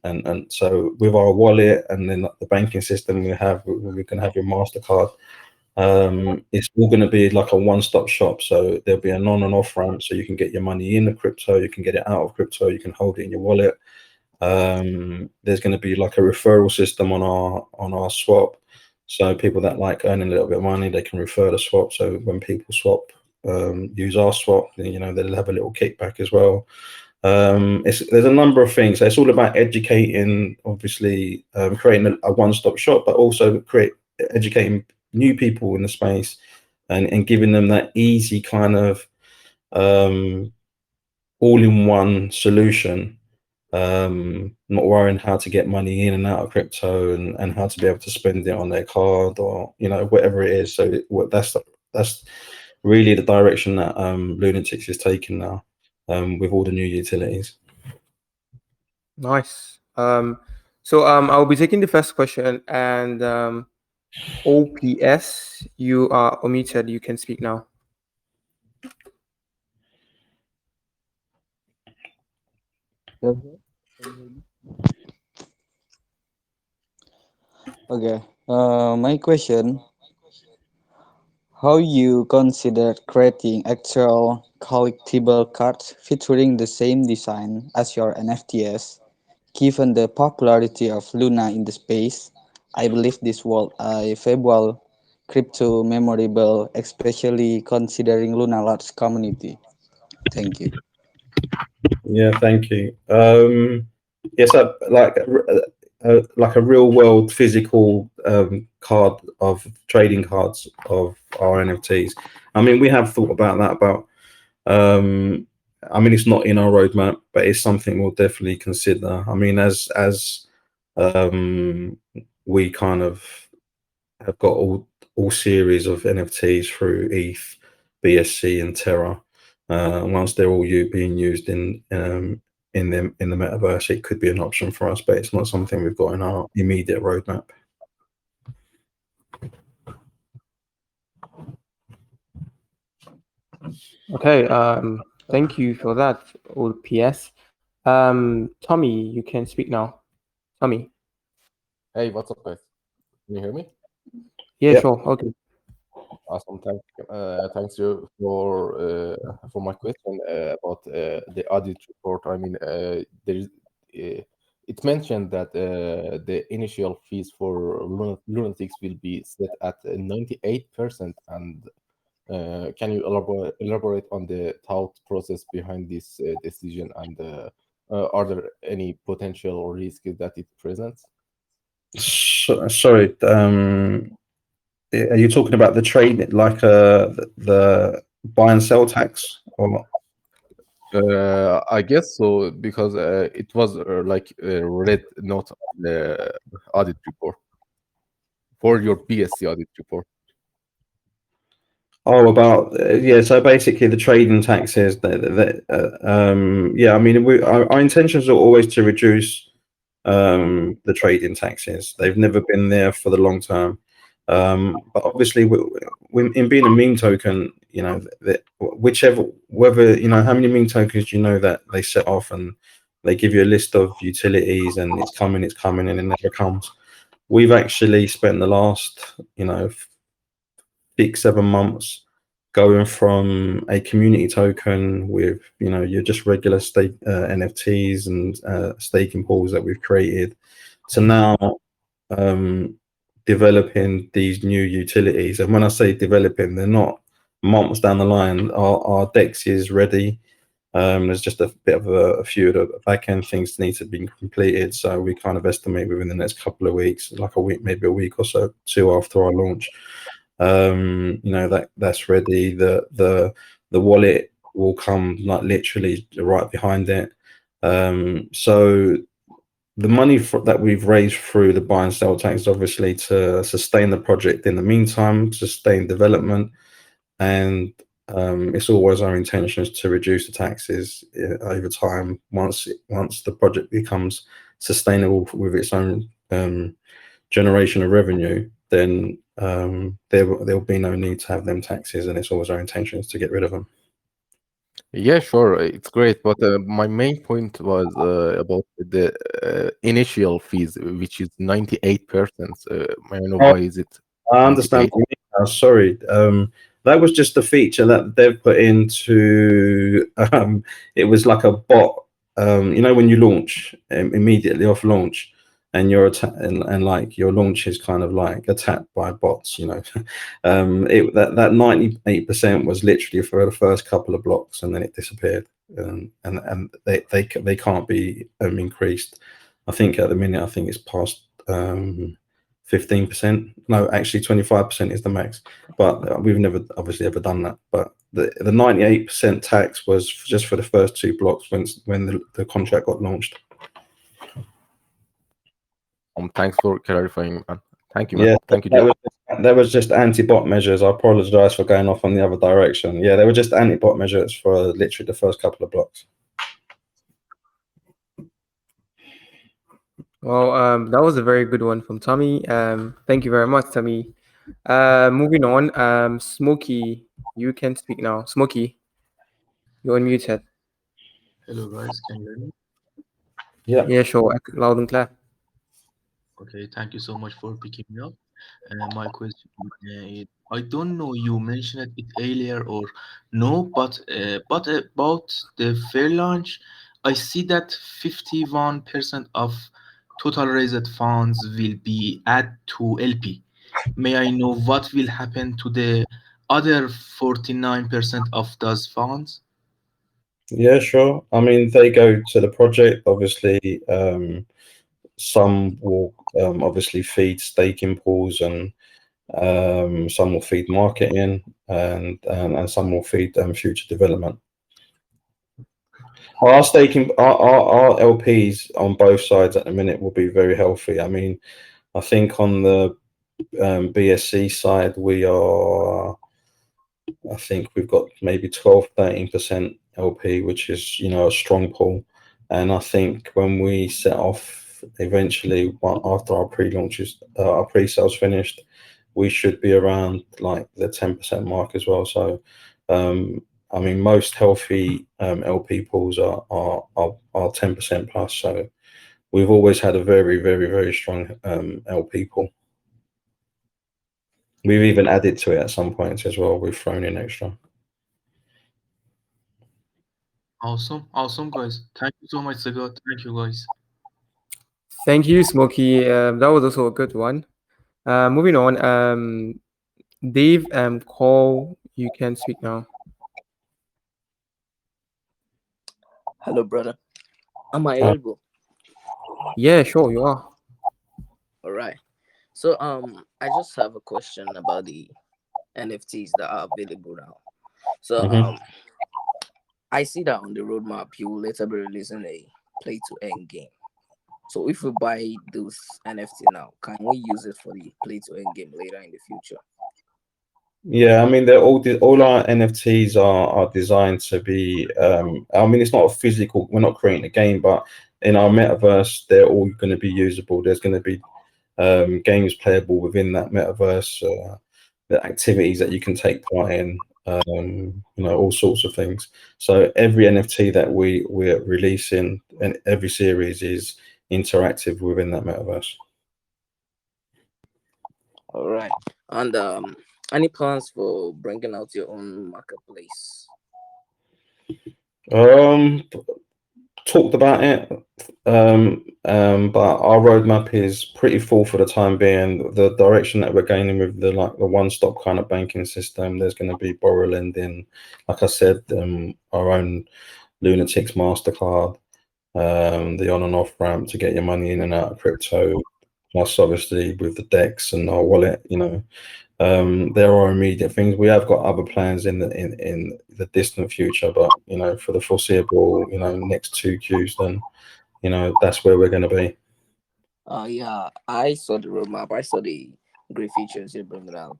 so with our wallet and then the banking system we can have your MasterCard. It's all going to be like a one-stop shop. So there'll be an on and off ramp, so you can get your money in the crypto, you can get it out of crypto, you can hold it in your wallet. There's going to be like a referral system on our swap. So people that like earning a little bit of money, they can refer the swap. So when people swap, use our swap, they'll have a little kickback as well. There's a number of things. So it's all about educating, obviously, creating a one-stop shop, but also educating new people in the space and giving them that easy kind of all-in-one solution. Not worrying how to get money in and out of crypto and how to be able to spend it on their card or whatever it is. So that's really the direction that Lunatics is taking now with all the new utilities. Nice. So I'll be taking the first question, and OPS, you are omitted. You can speak now. Okay. My question: how you consider creating actual collectible cards featuring the same design as your NFTs? Given the popularity of Luna in the space, I believe this will a valuable crypto memorable, especially considering Luna large community. Thank you. Yeah, thank you. Yes, like a real world physical card of trading cards of our NFTs. I mean, we have thought about that, about I mean, it's not in our roadmap, but it's something we'll definitely consider. I mean, as we kind of have got all series of NFTs through ETH, BSC, and Terra. Once they're all being used in the metaverse, it could be an option for us, but it's not something we've got in our immediate roadmap. Okay, thank you for that, old PS. Tommy, you can speak now. Tommy. Hey, what's up, guys? Can you hear me? Yeah, Yep. sure. Okay. Awesome. Thanks you for my question about the audit report. I mean, it mentioned that the initial fees for Lunatics will be set at 98%. And can you elaborate on the thought process behind this decision? And are there any potential risks that it presents? Sorry, are you talking about the trade, like the buy and sell tax, or? I guess so, because it was like a red note on the audit report for your BSC audit report. Oh, about yeah. So basically, the trading taxes. Yeah, I mean, our intentions are always to reduce the trading taxes. They've never been there for the long term. But obviously, in being a meme token, you know, whether you know how many meme tokens you know that they set off and they give you a list of utilities and it's coming, and it never comes. We've actually spent the last, you know, 6-7 months going from a community token with, you know, your just regular stake NFTs and staking pools that we've created to now developing these new utilities. And when I say developing, they're not months down the line. Our DEX is ready. There's just a bit of a few of the back end things need to be completed. So we kind of estimate within the next couple of weeks, like a week, maybe a week or so, two after our launch. You know, that's ready. The wallet will come like literally right behind it. So the money that we've raised through the buy and sell tax is obviously to sustain the project in the meantime, sustain development, and it's always our intentions to reduce the taxes over time once the project becomes sustainable with its own generation of revenue. Then there will be no need to have them taxes, and it's always our intentions to get rid of them. Yeah, sure, it's great. But my main point was about the initial fees, which is 98%. I know why is it? I understand. Sorry, that was just a feature that they've put into. It was like a bot. You know, when you launch immediately off launch, and and like your launch is kind of like attacked by bots. You know, that 98% was literally for the first couple of blocks, and then it disappeared. And they can't be increased. I think at the minute, I think it's past 15%. No, actually 25% is the max, but we've never obviously ever done that. But the 98% tax was just for the first 2 blocks when the contract got launched. Thanks for clarifying, man. Thank you, man. Yeah, thank you. There was just anti-bot measures. I apologize for going off on the other direction. Yeah, they were just anti-bot measures for literally the first couple of blocks. Well, that was a very good one from Tommy. Thank you very much, Tommy. Moving on, Smokey, you can speak now. Smokey, you're unmuted. Hello guys, can you hear me? Yeah, sure. Loud and clear. Okay, thank you so much for picking me up. My question is, I don't know you mentioned it earlier or no, but about the fair launch, I see that 51% of total raised funds will be added to LP. May I know what will happen to the other 49% of those funds? Yeah, sure. I mean, they go to the project. Obviously, some will obviously feed staking pools, and some will feed marketing, and some will feed future development. Our staking, our LPs on both sides at the minute will be very healthy. I mean, I think on the BSC side, I think we've got maybe 12-13% LP, which is, you know, a strong pull. And I think when we set off eventually after our pre-launches, our pre-sales finished, we should be around like the 10% mark as well. So, I mean, most healthy LP pools are 10% plus. So we've always had a very, very, very strong LP pool. We've even added to it at some points as well. We've thrown in extra. Awesome, guys. Thank you so much, Sagat. Thank you, guys. Thank you, Smokey. That was also a good one. Moving on. Dave and Cole, you can speak now. Hello, brother. Am I audible? Yeah, sure, you are. All right. So I just have a question about the NFTs that are available now. So I see that on the roadmap you will later be releasing a play to earn game. So if we buy those NFT now, can we use it for the play to earn game later in the future? Yeah, I mean, they're all our NFTs are designed to be. I mean, it's not a physical. We're not creating a game, but in our metaverse, they're all going to be usable. There's going to be games playable within that metaverse. The activities that you can take part in. You know, all sorts of things. So every NFT that we're releasing and every series is interactive within that metaverse. All right. And any plans for bringing out your own marketplace? Talked about it, but our roadmap is pretty full for the time being. The direction that we're gaining with the one-stop kind of banking system, there's going to be borrow lending, like I said, our own Lunatics Mastercard, the on and off ramp to get your money in and out of crypto, plus obviously with the DEX and our wallet, you know. There are immediate things. We have got other plans in the distant future, but you know, for the foreseeable, you know, next 2 Qs, then you know that's where we're going to be. Yeah, I saw the roadmap. I saw the great features you're bringing out.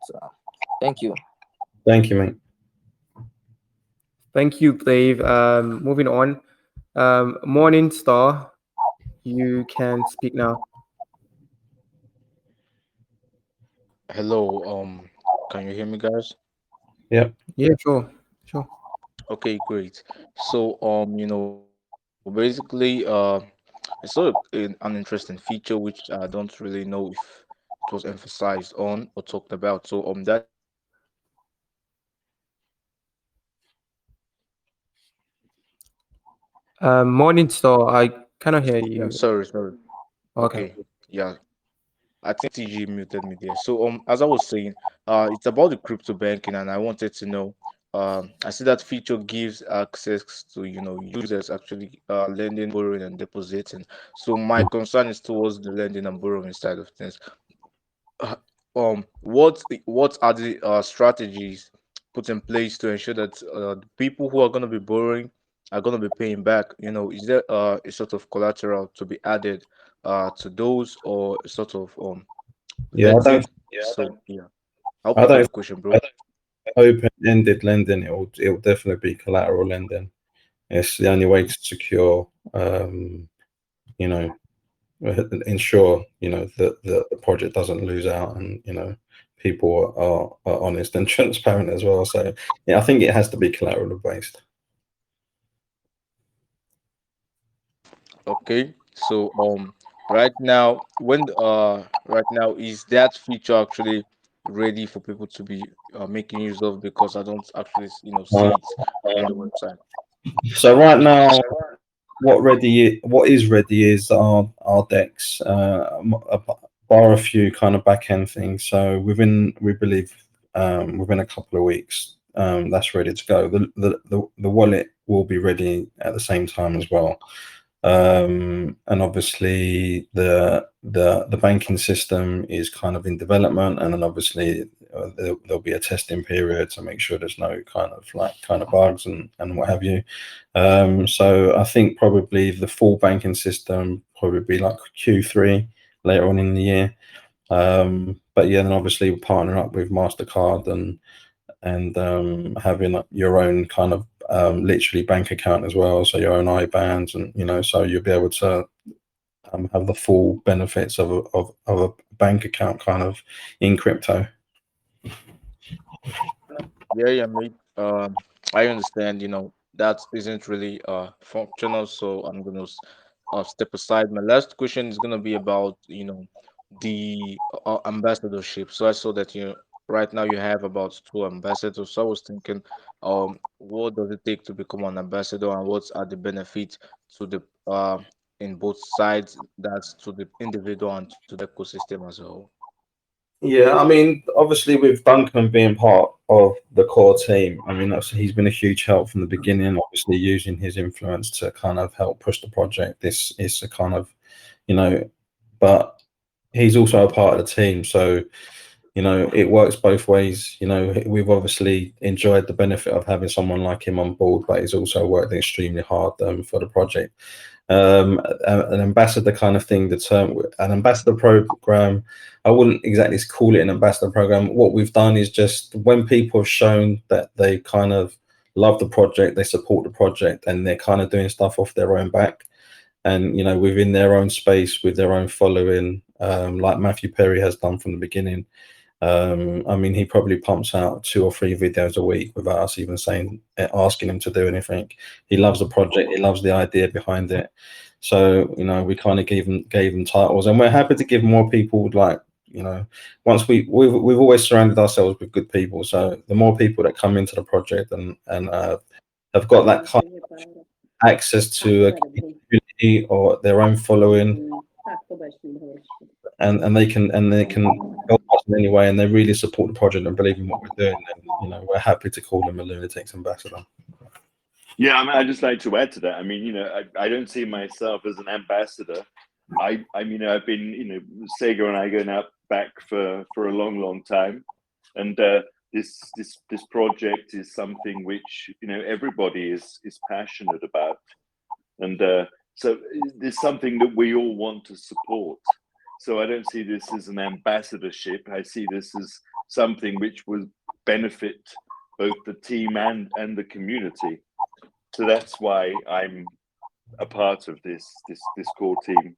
Thank you. Thank you, mate. Thank you, Dave. Moving on. Morning Star, you can speak now. Hello, can you hear me, guys? Yeah. Yeah, sure. Okay, great. So, basically, I saw an interesting feature which I don't really know if it was emphasized on or talked about. So, that is the Morning Star, I cannot hear yeah. you. Sorry. Okay. Okay, yeah. I think TG muted me there. So, as I was saying, it's about the crypto banking, and I wanted to know. I see that feature gives access to users actually lending, borrowing, and depositing. So my concern is towards the lending and borrowing side of things. Uh, what are the strategies put in place to ensure that the people who are going to be borrowing are going to be paying back? Is there a sort of collateral to be added to those, or a sort of Yeah, vetting? So yeah, I hope I I got don't the question, bro. open-ended lending. It'll definitely be collateral lending. It's the only way to secure, you know, ensure, you know, that the project doesn't lose out, and you know, people are honest and transparent as well. So yeah, I think it has to be collateral based. Okay, so right now, right now is that feature actually ready for people to be making use of? Because I don't actually Uh, see it on the website. so right now, what is ready is our decks, bar a few kind of back end things. So we believe within a couple of weeks, that's ready to go. The wallet will be ready at the same time as well. And obviously the banking system is kind of in development, and then obviously there'll be a testing period to make sure there's no kind of bugs and what have you. So I think probably the full banking system probably be like Q3 later on in the year. But yeah, then obviously we'll partner up with MasterCard and having your own kind of literally bank account as well, so your own IBANs, and so you'll be able to have the full benefits of a bank account kind of in crypto. Yeah, mate. I understand. That isn't really functional, so I'm gonna step aside. My last question is gonna be about the ambassadorship. So I saw that right now you have about 2 ambassadors. So I was thinking, what does it take to become an ambassador, and what are the benefits to the in both sides? That's to the individual and to the ecosystem as a whole. Yeah, I mean, obviously with Duncan being part of the core team, I mean, he's been a huge help from the beginning. Obviously, using his influence to kind of help push the project. This is a kind of, but he's also a part of the team, so it works both ways. We've obviously enjoyed the benefit of having someone like him on board, but he's also worked extremely hard for the project. An ambassador kind of thing, an ambassador program, I wouldn't exactly call it an ambassador program. What we've done is just when people have shown that they kind of love the project, they support the project, and they're kind of doing stuff off their own back, and within their own space with their own following, like Matthew Perry has done from the beginning. I mean, he probably pumps out 2 or 3 videos a week without us even asking him to do anything. He loves the project. He loves the idea behind it. So, we kind of gave them titles, and we're happy to give more people, once we've always surrounded ourselves with good people. So the more people that come into the project and have got that kind of access to a community or their own following, and they can help us in any way, and they really support the project and believe in what we're doing, then we're happy to call them a Lunatics ambassador. Yeah, I mean, I'd just like to add to that. I mean, I don't see myself as an ambassador. I mean, I've been, Sega and I going out back for a long time, and this project is something which everybody is passionate about, and so there's something that we all want to support. So I don't see this as an ambassadorship. I see this as something which will benefit both the team and the community. So that's why I'm a part of this core team.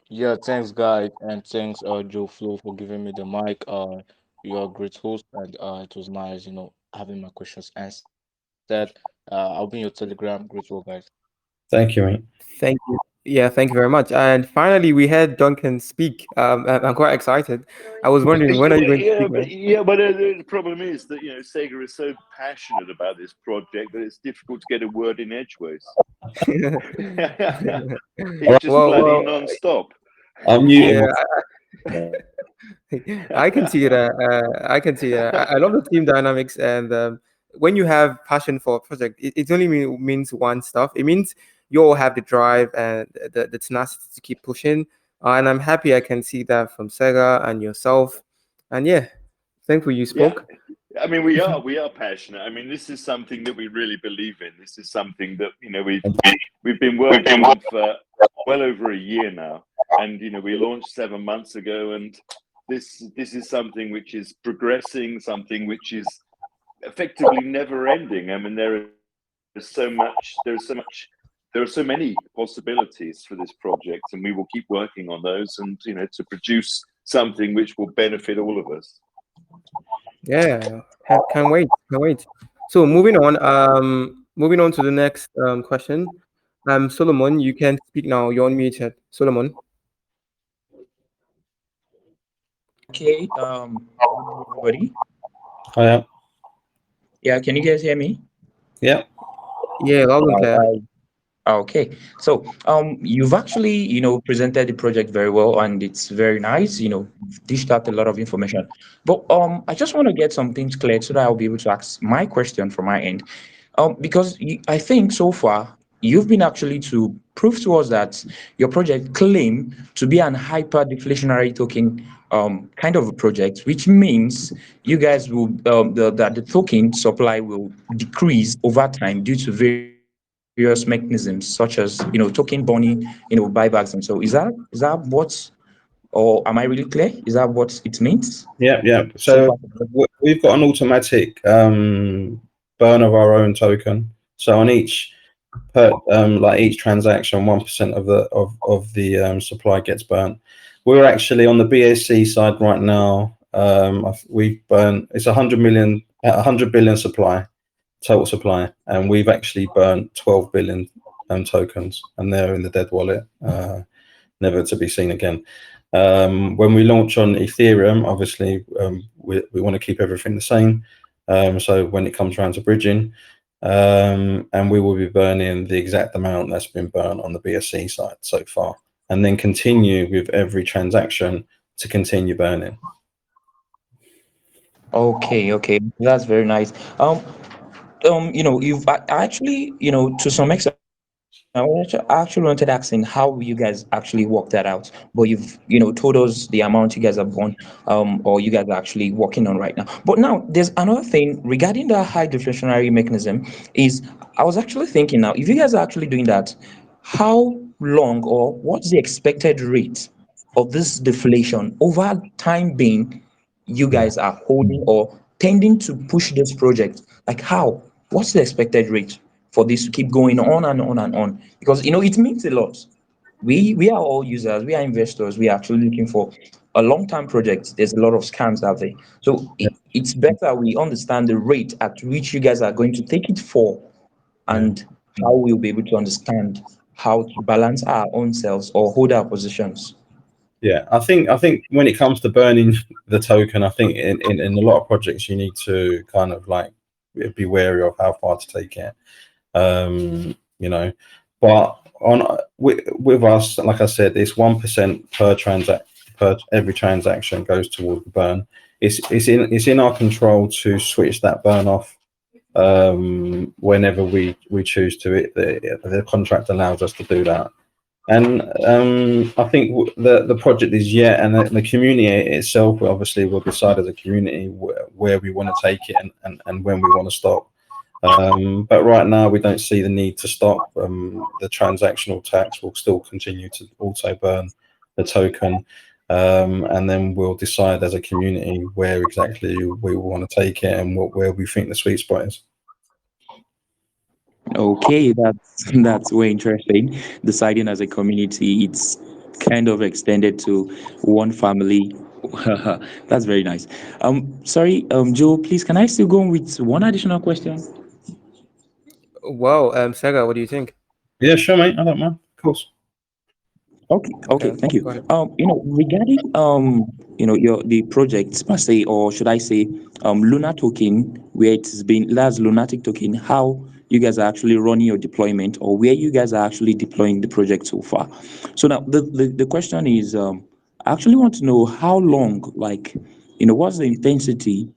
Yeah, thanks, guys, and thanks, Joe Flo, for giving me the mic. You're a great host, and it was nice, having my questions answered. I'll be in your Telegram. Great work, guys. Thank you, mate. Thank you. Yeah, thank you very much. And finally, we had Duncan speak. I'm quite excited. I was wondering, when are you going to speak, man? But the problem is that Sega is so passionate about this project that it's difficult to get a word in edgeways. He's just bloody non-stop. I'm muting. I can see that. I can see that. I love the team dynamics, and when you have passion for a project, it only means one stuff. It means you all have the drive and the tenacity to keep pushing. And I'm happy I can see that from Sega and yourself. And yeah, thankful you spoke. Yeah. I mean, we are passionate. I mean, this is something that we really believe in. This is something that we've been working on for well over a year now, and we launched 7 months ago, and this is something which is progressing, something which is effectively never ending. I mean, there are so many possibilities for this project, and we will keep working on those, and to produce something which will benefit all of us. Yeah, can't wait. So moving on to the next question. Solomon, you can speak now. You're unmuted. Solomon. Okay. Everybody. Hiya. Yeah, can you guys hear me? Yeah. Yeah, loud and clear. Okay, so you've actually presented the project very well, and it's very nice. Dished out a lot of information, but I just want to get some things clear so that I'll be able to ask my question from my end. Because I think so far you've been actually to prove to us that your project claim to be an hyper deflationary token kind of a project, which means you guys will that the token supply will decrease over time due to various mechanisms such as token burning, buybacks, and so. Is that what, or am I really clear? Is that what it means? Yeah. So So far, we've got an automatic burn of our own token. So on each each transaction, 1% of the supply gets burnt. We're actually on the BSC side right now. We've burnt, it's 100 billion supply, total supply, and we've actually burnt 12 billion tokens, and they're in the dead wallet, never to be seen again. When we launch on Ethereum, obviously we want to keep everything the same. So when it comes around to bridging, and we will be burning the exact amount that's been burnt on the BSC side so far, and then continue with every transaction to continue burning. okay, that's very nice. You've actually, to some extent, I actually wanted asking how you guys actually work that out, but you've, told us the amount you guys have won, or you guys are actually working on right now. But now there's another thing regarding the high deflationary mechanism. Is I was actually thinking now, if you guys are actually doing that, how long or what's the expected rate of this deflation over time being you guys are holding or tending to push this project? Like how? What's the expected rate for this to keep going on and on and on? Because it means a lot. We are all users, we are investors, we are actually looking for a long-term project. There's a lot of scams out there. So it's better we understand the rate at which you guys are going to take it for, and how we'll be able to understand how to balance our own selves or hold our positions. Yeah, I think when it comes to burning the token, I think in a lot of projects you need to kind of like be wary of how far to take it. But with us, like I said, it's 1% per every transaction goes towards the burn. It's in our control to switch that burn off whenever we choose to. The contract allows us to do that. And I think the project is and the community itself obviously will decide as a community where we want to take it and when we want to stop. But right now we don't see the need to stop. The transactional tax will still continue to auto burn the token, and then we'll decide as a community where exactly we want to take it and where we think the sweet spot is. Okay, that's very interesting. Deciding as a community, it's kind of extended to one family. That's very nice. Sorry, Joe, please, can I still go on with one additional question? Wow, Sega, what do you think? Yeah, sure, mate. I don't mind. Of course. Okay, thank you. Go ahead. Regarding the projects per se, or should I say, Luna token, where it's been last Lunatic token, how you guys are actually running your deployment, or where you guys are actually deploying the project so far. So now the question is, I actually want to know how long, like, what's the intensity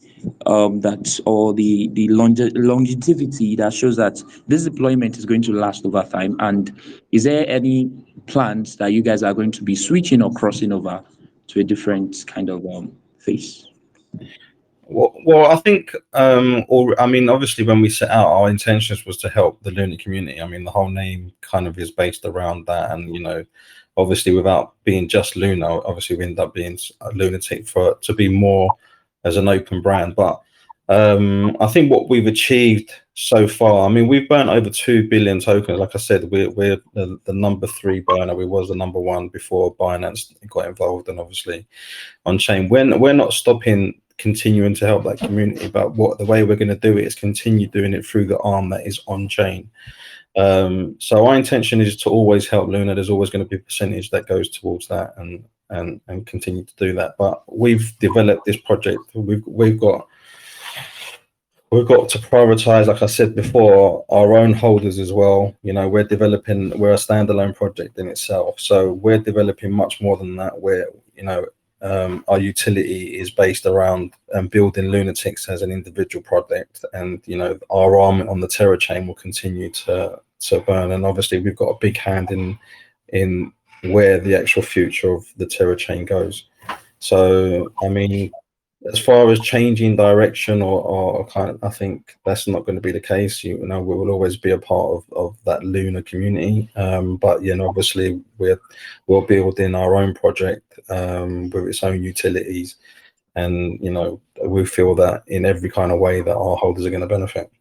that, or the longevity that shows that this deployment is going to last over time, and is there any plans that you guys are going to be switching or crossing over to a different kind of phase? Well, I think, obviously, when we set out, our intentions was to help the Luna community. I mean, the whole name kind of is based around that, and obviously, without being just Luna, obviously, we end up being a Lunatic to be more as an open brand. But I think what we've achieved so far, I mean, we've burnt over 2 billion tokens. Like I said, we're the number 3 burner. We was the number 1 before Binance got involved, and obviously on chain. We're not stopping continuing to help that community, but the way we're going to do it is continue doing it through the arm that is on chain. So our intention is to always help Luna. There's always going to be a percentage that goes towards that, and continue to do that. But we've developed this project. We've got to prioritize, like I said before, our own holders as well. We're a standalone project in itself, so we're developing much more than that. Where our utility is based around building Lunatics as an individual project, and our arm on the Terra chain will continue to to burn. And obviously we've got a big hand in where the actual future of the Terra chain goes. So I mean, as far as changing direction or kind of, I think that's not going to be the case. You know, we will always be a part of that Luna community. But you know, obviously we're building our own project with its own utilities, and you know, we feel that in every kind of way that our holders are going to benefit.